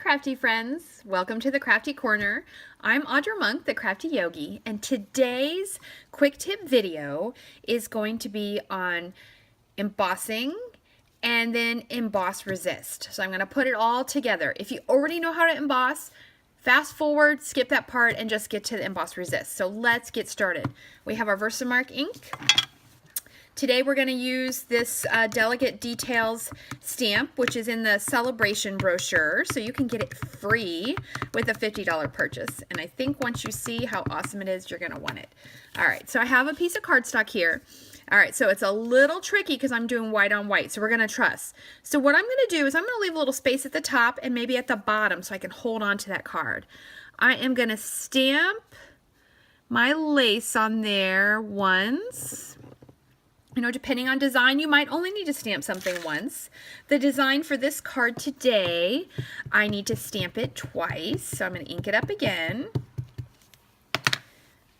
crafty friends. Welcome to the Crafty Corner. I'm Audra Monk, the Crafty Yogi, and today's quick tip video is going to be on embossing and then emboss resist. So I'm going to put it all together. If you already know how to emboss, fast forward, skip that part, and just get to the emboss resist. So let's get started. We have our Versamark ink. Today we're going to use this Delicate Details stamp, which is in the celebration brochure, so you can get it free with a $50 purchase. And I think once you see how awesome it is, you're going to want it. All right, so I have a piece of cardstock here. All right, so it's a little tricky because I'm doing white on white, so we're going to trust. So what I'm going to do is I'm going to leave a little space at the top and maybe at the bottom so I can hold on to that card. I am going to stamp my lace on there once. You know, depending on design, you might only need to stamp something once. The design for this card today, I need to stamp it twice. So I'm going to ink it up again.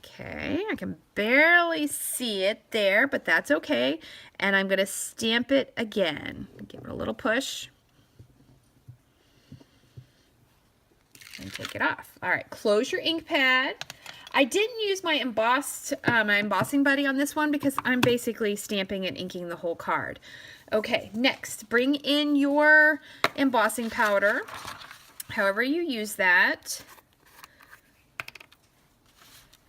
Okay, I can barely see it there, but that's okay. And I'm going to stamp it again. Give it a little push. And take it off. All right, close your ink pad. I didn't use my embossing buddy on this one because I'm basically stamping and inking the whole card. Okay, next, bring in your embossing powder, however you use that.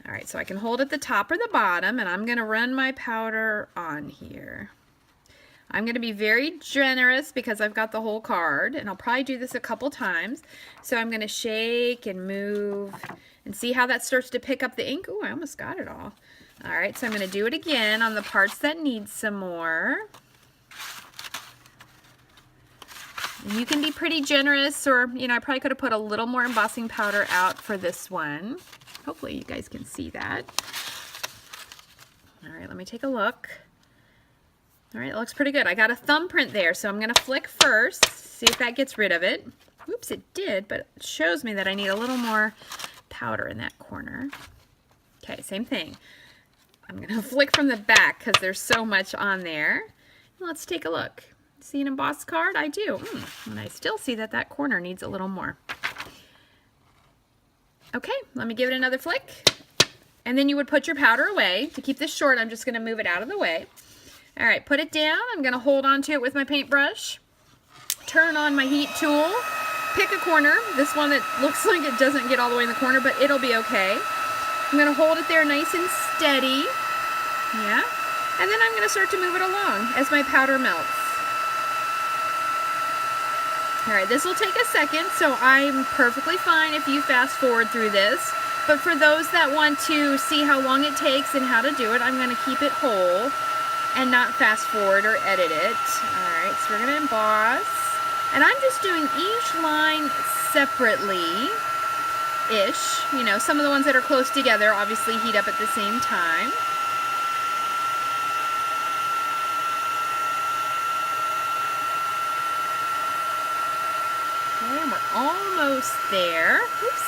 All right, so I can hold at the top or the bottom, and I'm going to run my powder on here. I'm going to be very generous because I've got the whole card, and I'll probably do this a couple times. So I'm going to shake and move and see how that starts to pick up the ink. Ooh, I almost got it all. All right, so I'm going to do it again on the parts that need some more. And you can be pretty generous, or, you know, I probably could have put a little more embossing powder out for this one. Hopefully you guys can see that. All right, let me take a look. All right, it looks pretty good. I got a thumbprint there, so I'm going to flick first, see if that gets rid of it. Oops, it did, but it shows me that I need a little more powder in that corner. Okay, same thing. I'm going to flick from the back because there's so much on there. Let's take a look. See an embossed card? I do. And I still see that that corner needs a little more. Okay, let me give it another flick. And then you would put your powder away. To keep this short, I'm just going to move it out of the way. All right, put it down. I'm going to hold on to it with my paintbrush. Turn on my heat tool. Pick a corner. This one that looks like it doesn't get all the way in the corner, but it'll be okay. I'm going to hold it there nice and steady. Yeah. And then I'm going to start to move it along as my powder melts. All right, this will take a second, so I'm perfectly fine if you fast forward through this. But for those that want to see how long it takes and how to do it, I'm going to keep it whole and not fast forward or edit it. All right, so we're going to emboss. And I'm just doing each line separately-ish. You know, some of the ones that are close together obviously heat up at the same time. Okay, and we're almost there. Oops.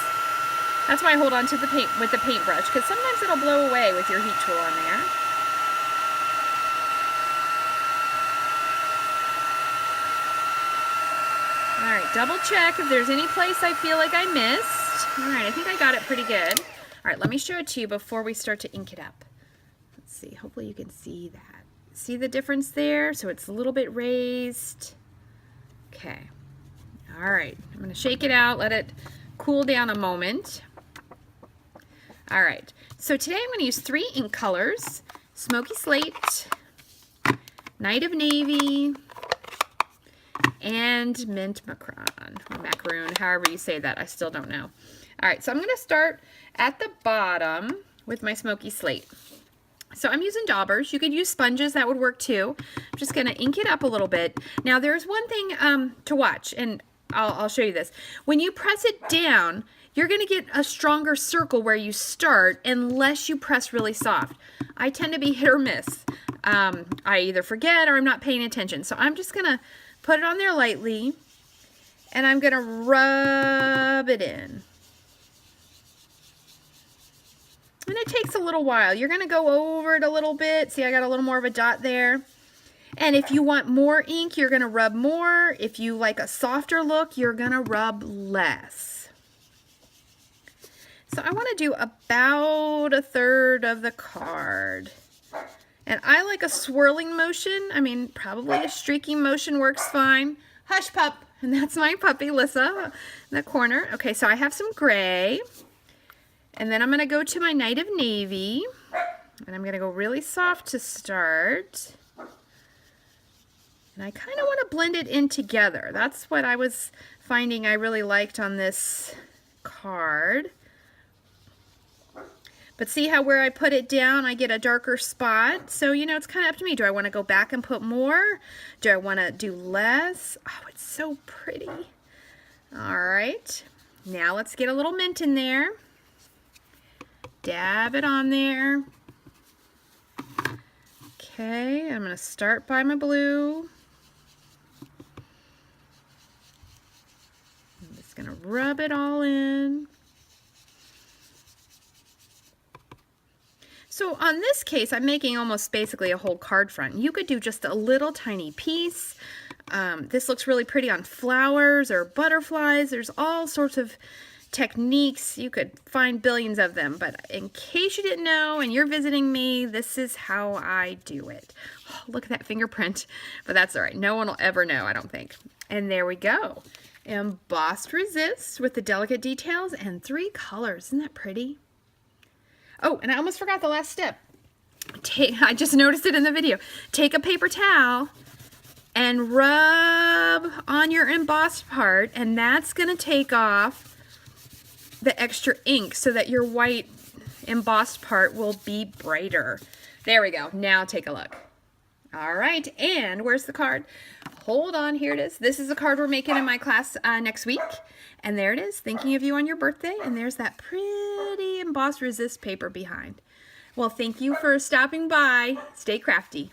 That's why I hold on to the paint with the paintbrush, because sometimes it'll blow away with your heat tool on there. All right, double check if there's any place I feel like I missed. All right, I think I got it pretty good. All right, let me show it to you before we start to ink it up. Let's see, hopefully you can see that. See the difference there? So it's a little bit raised. Okay, all right, I'm gonna shake it out, let it cool down a moment. All right, so today I'm gonna use 3 ink colors: Smoky Slate, Night of Navy, and Mint Macaron, or Macaroon, however you say that, I still don't know. All right, so I'm gonna start at the bottom with my Smoky Slate. So I'm using daubers. You could use sponges, that would work too. I'm just gonna ink it up a little bit. Now there's one thing to watch, and I'll show you this. When you press it down, you're gonna get a stronger circle where you start unless you press really soft. I tend to be hit or miss. I either forget or I'm not paying attention. So I'm just gonna put it on there lightly, and I'm going to rub it in. And it takes a little while. You're going to go over it a little bit. See, I got a little more of a dot there. And if you want more ink, you're going to rub more. If you like a softer look, you're going to rub less. So I want to do about 1/3 of the card. And I like a swirling motion. I mean, probably a streaking motion works fine. Hush, pup. And that's my puppy, Lissa, in the corner. Okay, so I have some gray. And then I'm going to go to my Night of Navy. And I'm going to go really soft to start. And I kind of want to blend it in together. That's what I was finding I really liked on this card. But see how where I put it down, I get a darker spot. So, you know, it's kind of up to me. Do I want to go back and put more? Do I want to do less? Oh, it's so pretty. All right. Now let's get a little mint in there. Dab it on there. Okay, I'm going to start by my blue. I'm just going to rub it all in. So on this case, I'm making almost basically a whole card front. You could do just a little tiny piece. This looks really pretty on flowers or butterflies. There's all sorts of techniques. You could find billions of them, but in case you didn't know and you're visiting me, this is how I do it. Oh, look at that fingerprint, but that's all right. No one will ever know, I don't think. And there we go. Embossed resist with the delicate details and 3 colors. Isn't that pretty? Oh, and I almost forgot the last step. I just noticed it in the video. Take a paper towel and rub on your embossed part, and that's going to take off the extra ink so that your white embossed part will be brighter. There we go. Now take a look. All right, and where's the card? Hold on, here it is. This is the card we're making in my class next week. And there it is, thinking of you on your birthday. And there's that pretty embossed resist paper behind. Well, thank you for stopping by. Stay crafty.